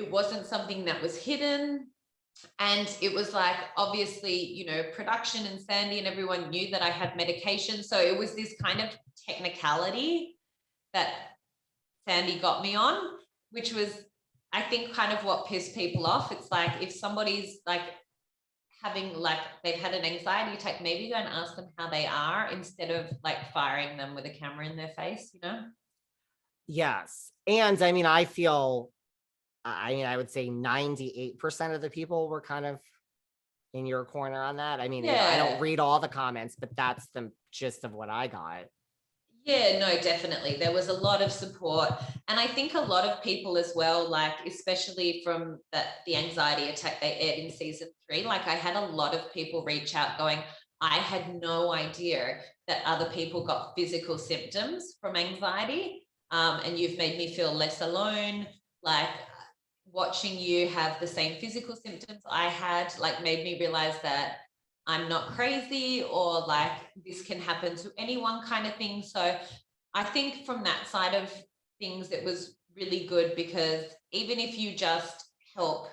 it wasn't something that was hidden. And it was like, obviously, you know, production and Sandy and everyone knew that I had medication. So it was this kind of technicality that Sandy got me on, which was, I think, kind of what pissed people off. It's like, if somebody's like having, like, they've had an anxiety attack, maybe go and ask them how they are instead of like firing them with a camera in their face, you know? Yes. And I mean, I would say 98% of the people were kind of in your corner on that. I mean, I don't Yeah. read all the comments, but that's the gist of what I got. Yeah, no, definitely. There was a lot of support. And I think a lot of people as well, like, especially from the anxiety attack they aired in season 3, like I had a lot of people reach out going, I had no idea that other people got physical symptoms from anxiety. And you've made me feel less alone. Like, watching you have the same physical symptoms I had, like, made me realize that I'm not crazy, or like this can happen to anyone, kind of thing. So I think from that side of things, it was really good, because even if you just help,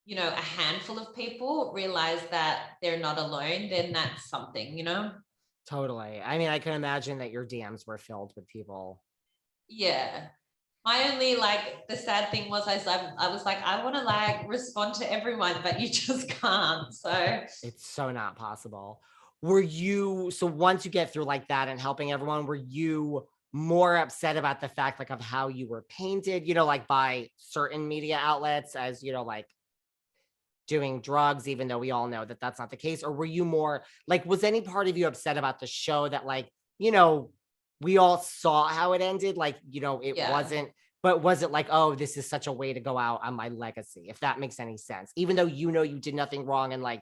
you know, a handful of people realize that they're not alone, then that's something, you know? Totally. I mean, I can imagine that your DMs were filled with people. Yeah. My only, like, the sad thing was I was like, I want to like respond to everyone, but you just can't. So It's so not possible. So once you get through like that and helping everyone, were you more upset about the fact like of how you were painted, like by certain media outlets as, like doing drugs, even though we all know that that's not the case? Or were you more like, was any part of you upset about the show that like, we all saw how it ended? Like, it yeah. wasn't, but was it like, oh, this is such a way to go out on my legacy, if that makes any sense, even though you did nothing wrong and like,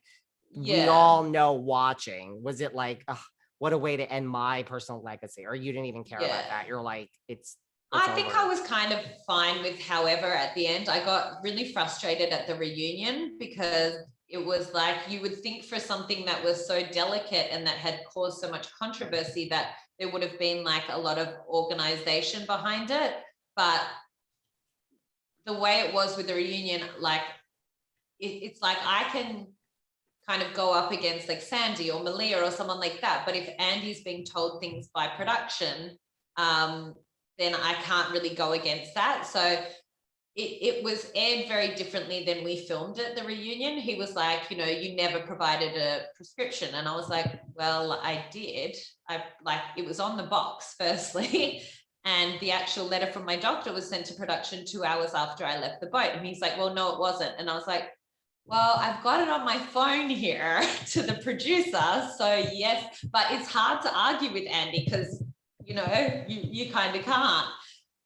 we Yeah. all know watching, was it like, ugh, what a way to end my personal legacy? Or you didn't even care about Yeah. that? You're like, it's I think I over. was kind of fine with, however, at the end, I got really frustrated at the reunion, because it was like, you would think for something that was so delicate and that had caused so much controversy that there would have been like a lot of organization behind it. But the way it was with the reunion, like, it's like I can kind of go up against like Sandy or Malia or someone like that. But if Andy's being told things by production, then I can't really go against that. So it was aired very differently than we filmed it, the reunion. He was like, you never provided a prescription. And I was like, well, I did. It was on the box, firstly. And the actual letter from my doctor was sent to production 2 hours after I left the boat. And he's like, well, no, it wasn't. And I was like, well, I've got it on my phone here to the producer. So yes, but it's hard to argue with Andy, because, you kind of can't.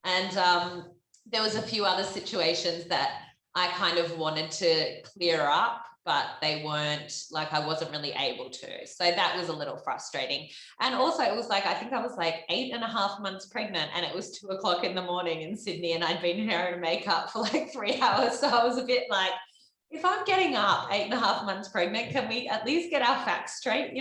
And there was a few other situations that I kind of wanted to clear up, but they weren't, like, I wasn't really able to. So that was a little frustrating. And also it was like, I think I was like 8.5 months pregnant, and it was 2 o'clock in the morning in Sydney, and I'd been hair and makeup for like 3 hours. So I was a bit like, if I'm getting up 8.5 months pregnant, can we at least get our facts straight,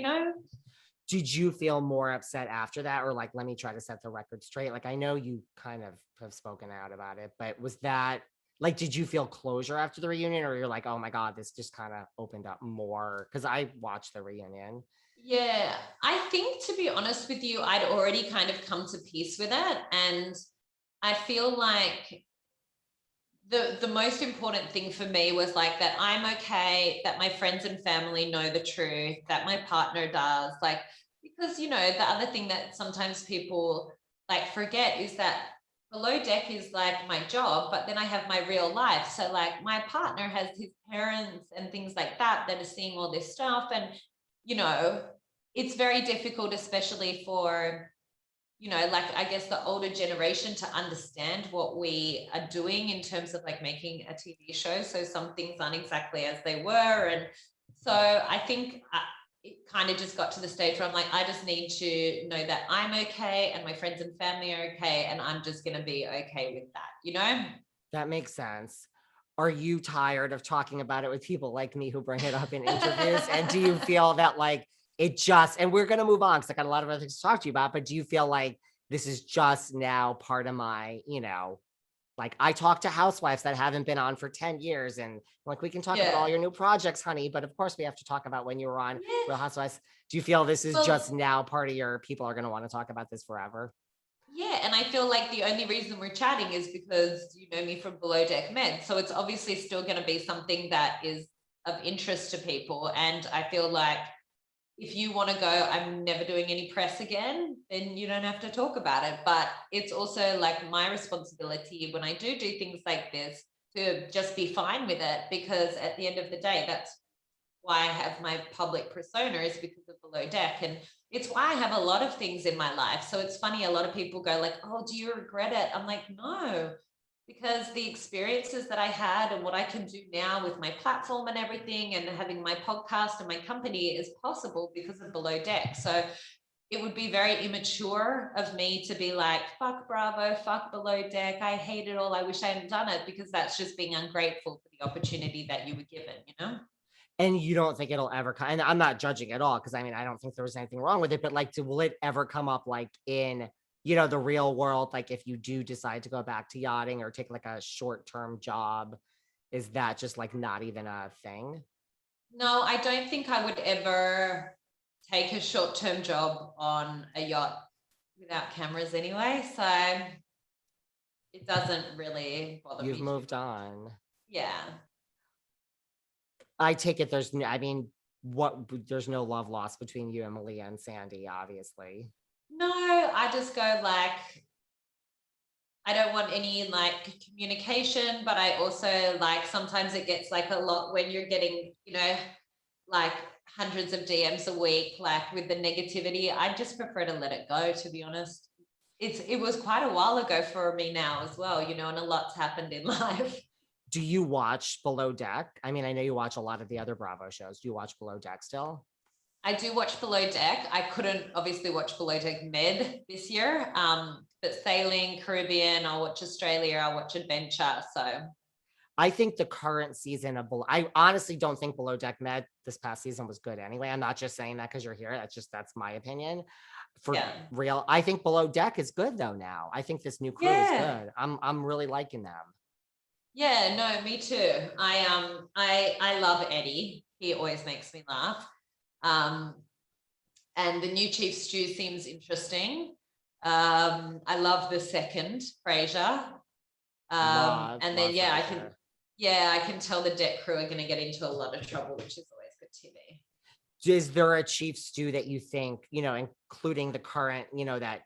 Did you feel more upset after that? Or like, let me try to set the record straight? Like, I know you kind of have spoken out about it, but was that like, did you feel closure after the reunion? Or you're like, oh my God, this just kind of opened up more? Because I watched the reunion. Yeah, I think, to be honest with you, I'd already kind of come to peace with it. And I feel like the most important thing for me was like that I'm okay, that my friends and family know the truth, that my partner does, like, because the other thing that sometimes people like forget is that below deck is like my job, but then I have my real life. So like my partner has his parents and things like that are seeing all this stuff. And you know it's very difficult, especially for like, I guess, the older generation, to understand what we are doing in terms of like making a TV show. So some things aren't exactly as they were. And so I think it kind of just got to the stage where I'm like, I just need to know that I'm okay and my friends and family are okay. And I'm just going to be okay with that. That makes sense. Are you tired of talking about it with people like me who bring it up in interviews? And do you feel that like and we're going to move on because I got a lot of other things to talk to you about, but do you feel like this is just now part of my, like I talk to housewives that haven't been on for 10 years and like, we can talk about all Yeah. your new projects, honey, but of course we have to talk about when you were on Yeah. Real Housewives. Do you feel this is just Well, now part of your people are going to want to talk about this forever? yeah, and I feel like the only reason we're chatting is because you know me from Below Deck Med. So it's obviously still going to be something that is of interest to people. And I feel like if you want to go, I'm never doing any press again, then you don't have to talk about it. But it's also like my responsibility when I do things like this to just be fine with it, because at the end of the day, that's why I have my public persona, is because of Below Deck. And it's why I have a lot of things in my life. So it's funny, a lot of people go like, oh, do you regret it? I'm like, no, because the experiences that I had and what I can do now with my platform and everything and having my podcast and my company is possible because of Below Deck. So it would be very immature of me to be like, fuck Bravo, fuck Below Deck, I hate it all, I wish I hadn't done it, because that's just being ungrateful for the opportunity that you were given, you know? And you don't think it'll ever come, and I'm not judging at all, because I mean, I don't think there was anything wrong with it, but like, will it ever come up like in, the real world? Like if you do decide to go back to yachting or take like a short-term job, is that just like not even a thing? No, I don't think I would ever take a short-term job on a yacht without cameras anyway. So it doesn't really bother me You've too moved much. on. Yeah. I take it I mean, there's no love lost between you and Malia and Sandy, obviously. No, I just go like, I don't want any like communication, but I also like sometimes it gets like a lot when you're getting, like hundreds of DMs a week, like with the negativity. I just prefer to let it go, to be honest. It was quite a while ago for me now as well, and a lot's happened in life. Do you watch Below Deck? I mean, I know you watch a lot of the other Bravo shows. Do you watch Below Deck still? I do watch Below Deck. I couldn't obviously watch Below Deck Med this year, but sailing, Caribbean, I'll watch Australia, I'll watch Adventure. So I think the current season of I honestly don't think Below Deck Med this past season was good anyway. I'm not just saying that because you're here. That's my opinion. For yeah, real, I think Below Deck is good though now. I think this new crew is yeah, good. I'm really liking them. yeah. No, me too. I love Eddie. He always makes me laugh. Um, and the new chief stew seems interesting. I love the second Frasier. And then Love Frasier. I can tell the deck crew are going to get into a lot of trouble, which is always good TV. Is there a chief stew that you think, including the current, that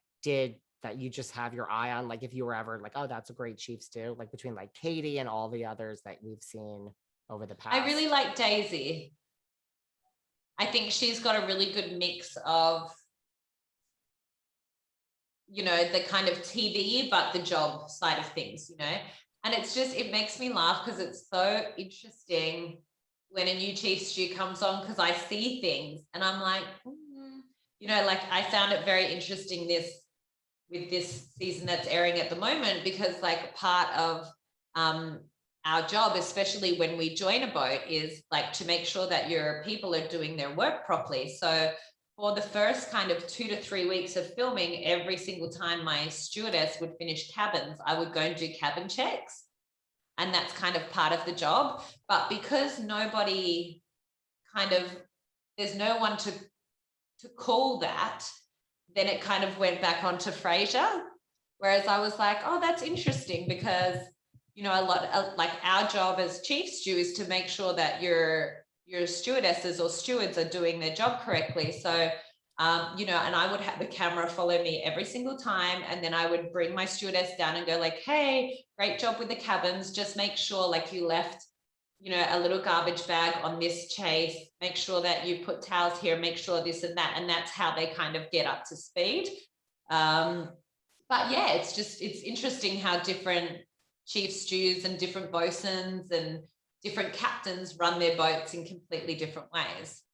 you just have your eye on? Like if you were ever like, oh, that's a great chief stew, like between like Katie and all the others that we've seen over the past. I really like Daisy. I think she's got a really good mix of, the kind of TV, but the job side of things, and it makes me laugh because it's so interesting when a new chief stew comes on, because I see things and I'm like, like I found it very interesting with this season that's airing at the moment, because like part of our job, especially when we join a boat, is like to make sure that your people are doing their work properly. So for the first kind of 2 to 3 weeks of filming, every single time my stewardess would finish cabins, I would go and do cabin checks. And that's kind of part of the job. But because there's no one to call that, then it kind of went back onto Frasier. Whereas I was like, oh, that's interesting, because, like our job as chief stew is to make sure that your stewardesses or stewards are doing their job correctly. So, and I would have the camera follow me every single time. And then I would bring my stewardess down and go like, hey, great job with the cabins. Just make sure like you left, a little garbage bag on this chase, make sure that you put towels here, make sure this and that. And that's how they kind of get up to speed. But yeah, it's interesting how different chief stews and different bosuns and different captains run their boats in completely different ways.